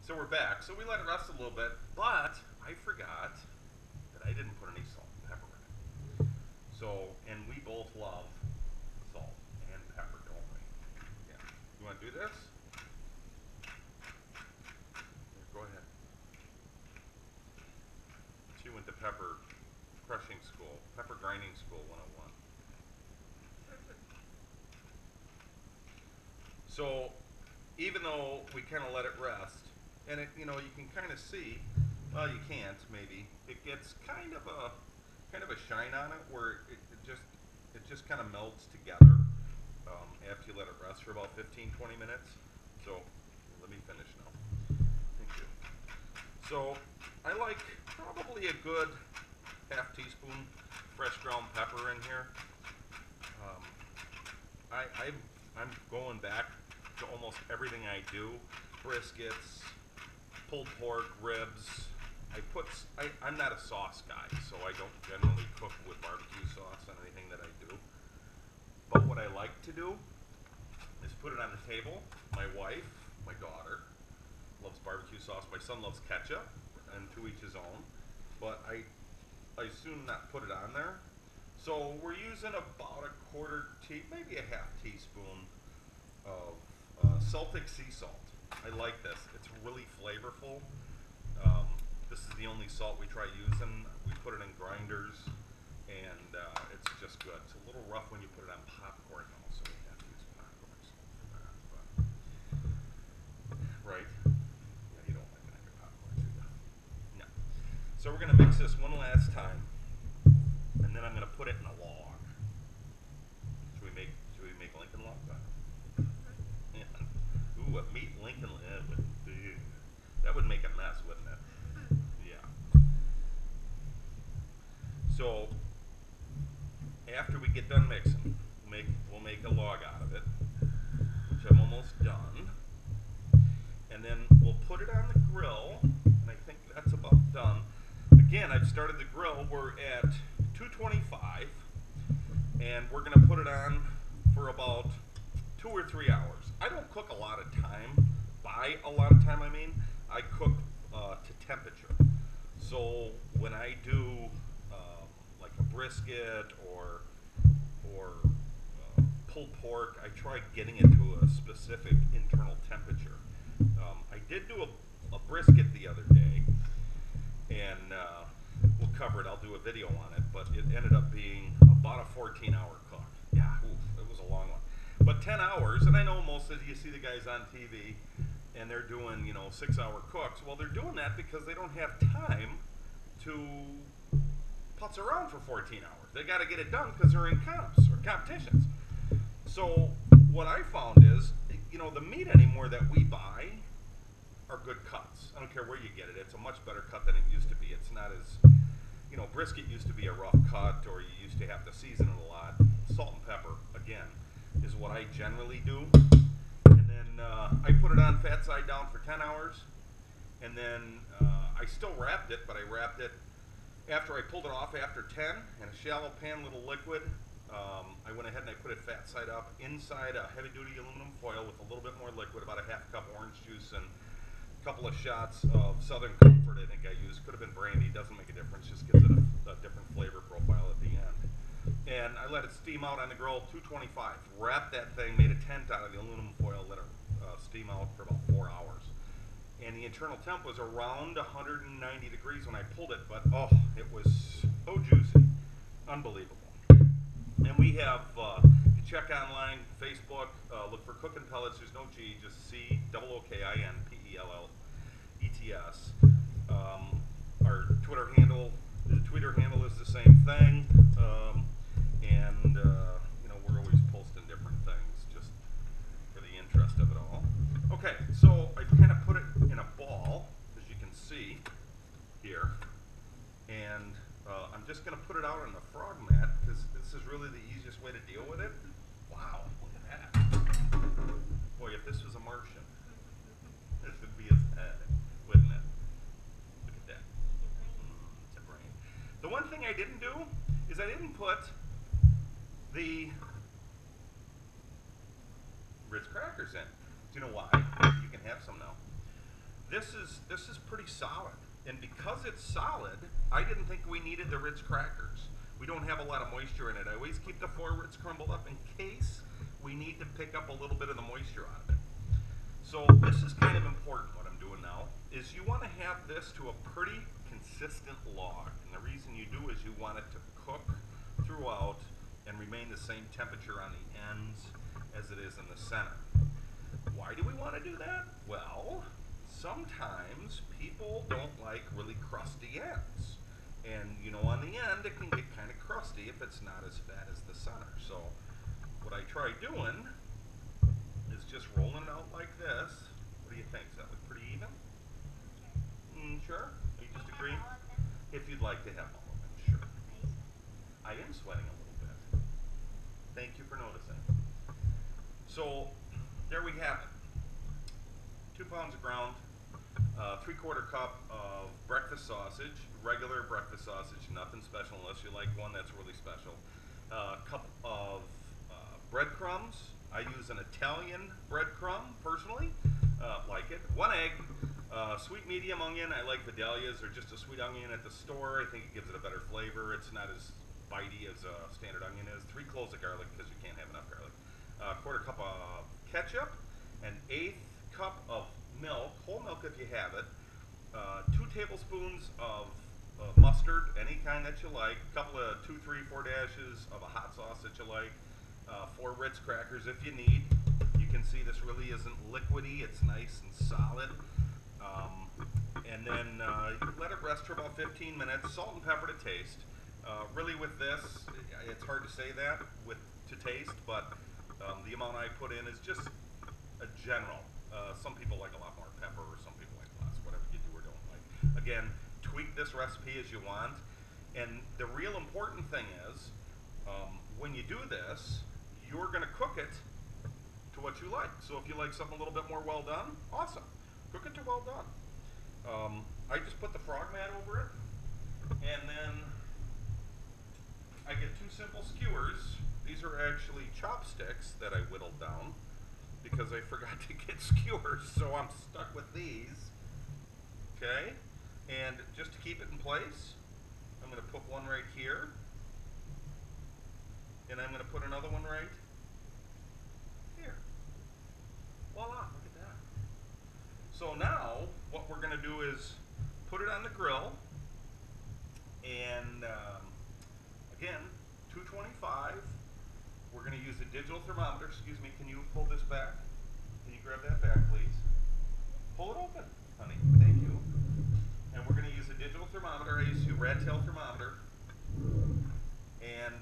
So we're back. So we let it rest a little bit, but I forgot that I didn't put any salt and pepper in it. So, and we both love salt and pepper, don't we? Yeah. You want to do this? Here, go ahead. She went to pepper crushing school, pepper grinding school 101. So, even though we kind of let it rest, and it, you know, you can kind of see, well, you can't maybe. It gets kind of a shine on it where it just kind of melts together after you let it rest for about 15-20 minutes. So, let me finish now. Thank you. So, I like probably a good half teaspoon fresh ground pepper in here. I'm going back to almost everything I do. Briskets, pulled pork, ribs. I'm not a sauce guy, so I don't generally cook with barbecue sauce on anything that I do. But what I like to do is put it on the table. My wife, my daughter, loves barbecue sauce. My son loves ketchup, and to each his own. But I soon not put it on there. So we're using about a maybe a half teaspoon of Celtic sea salt. I like this. It's really flavorful. This is the only salt we try using. We put it in grinders, and it's just good. It's a little rough when you put it on popcorn, though, so we have to use popcorn salt for that. But, right? Yeah, you don't like it on your popcorn, do you? No. So we're going to mix this one last time, and then I'm going to put it in a log. Should we make Lincoln log that? Yeah. Ooh, a meat Lincoln log. That would make a mess, wouldn't it? Yeah. So after we get done mixing, we'll make a log out of it, which I'm almost done. And then we'll put it on the grill, and I think that's about done. Again, I've started the grill. We're at 225, and we're going to put it on for about 2 or 3 hours. I don't cook a lot of time. By a lot of time, I mean, I cook to temperature. So when I do like a brisket or pulled pork, I try getting it to a specific internal temperature. I did do a brisket the other day, and we'll cover it. I'll do a video on it, but it ended up being about a 14-hour cook. Yeah, oof, it was a long one. But 10 hours, and I know most of you see the guys on TV, and they're doing, 6-hour cooks. Well, they're doing that because they don't have time to putz around for 14 hours. They got to get it done because they're in comps or competitions. So what I found is, the meat anymore that we buy are good cuts. I don't care where you get it. It's a much better cut than it used to be. It's not as, brisket used to be a rough cut, or you used to have to season it a lot. Salt and pepper, again, is what I generally do. And then I put it on fat side down for 10 hours. And then I still wrapped it, but I wrapped it after I pulled it off after 10 in a shallow pan, little liquid. I went ahead and I put it fat side up inside a heavy-duty aluminum foil with a little bit more liquid, about a half cup orange juice and a couple of shots of Southern Comfort I think I used. Could have been brandy, doesn't make a difference, just gives it a different flavor profile at the end. And I let it steam out on the grill, 225. Wrapped that thing, made a tent out of the aluminum foil, let it steam out for about 4 hours. And the internal temp was around 190 degrees when I pulled it, but oh, it was so juicy. Unbelievable. And we have, you check online, Facebook, look for Cookin' Pellets. There's no G, just COOKINPELLETS. Our Twitter handle is the same thing. We're always posting different things just for the interest of it all. Okay, so I've kind of put it in a ball, as you can see here. And I'm just going to put it out on the frog mat because this is really the easiest way to deal with it. Wow, look at that. Boy, if this was a Martian, this would be his head, wouldn't it? Look at that. It's a brain. The one thing I didn't do is I didn't put the Ritz crackers in. Do you know why? You can have some now. this is pretty solid. And because it's solid, I didn't think we needed the Ritz crackers. We don't have a lot of moisture in it. I always keep the 4 Ritz crumbled up in case we need to pick up a little bit of the moisture out of it. So this is kind of important, what I'm doing now, is you want to have this to a pretty consistent log. And the reason you do is you want it to cook throughout and remain the same temperature on the ends as it is in the center. Why do we want to do that? Well, sometimes people don't like really crusty ends. And you know, on the end it can get kind of crusty if it's not as fat as the center. So what I try doing is just rolling it out like this. What do you think? Does that look pretty even? Sure? Are you just agreeing? If you'd like to have all of them, sure. I am sweating a little bit. Thank you for noticing. So there we have it. 2 pounds of ground, 3/4 cup of breakfast sausage, regular breakfast sausage, nothing special unless you like one that's really special. Cup of breadcrumbs. I use an Italian breadcrumb personally, like it. 1 egg, sweet medium onion. I like Vidalia's or just a sweet onion at the store. I think it gives it a better flavor. It's not as bitey as a standard onion is. 3 cloves of garlic because you can't have enough garlic. 1/4 cup of ketchup, an 1/8 cup of milk, whole milk if you have it, 2 tablespoons of mustard, any kind that you like, a couple of 2, 3, 4 dashes of a hot sauce that you like, 4 Ritz crackers if you need. You can see this really isn't liquidy, it's nice and solid. And then let it rest for about 15 minutes, salt and pepper to taste. Really with this, it's hard to say that to taste, but the amount I put in is just a general. Some people like a lot more pepper, or some people like less, whatever you do or don't like. Again, tweak this recipe as you want. And the real important thing is, when you do this, you're going to cook it to what you like. So if you like something a little bit more well done, awesome. Cook it to well done. I just put the frog mat over it, and then I get 2 simple skewers. These are actually chopsticks that I whittled down because I forgot to get skewers, so I'm stuck with these. Okay, and just to keep it in place, I'm going to put one right here, and I'm going to put another one right here. Voila, look at that. So now, what we're going to do is put it on the grill, and again, 225. We're going to use a digital thermometer. Excuse me, can you pull this back? Can you grab that back, please? Pull it open, honey. Thank you. And we're going to use a digital thermometer. I use a rat tail thermometer. And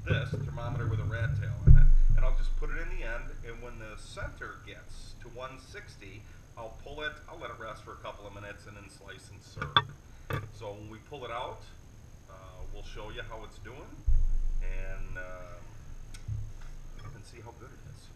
this thermometer with a rat tail in it. And I'll just put it in the end. And when the center gets to 160, I'll pull it. I'll let it rest for a couple of minutes and then slice and serve. So when we pull it out, we'll show you how it's doing. And you can see how good it is.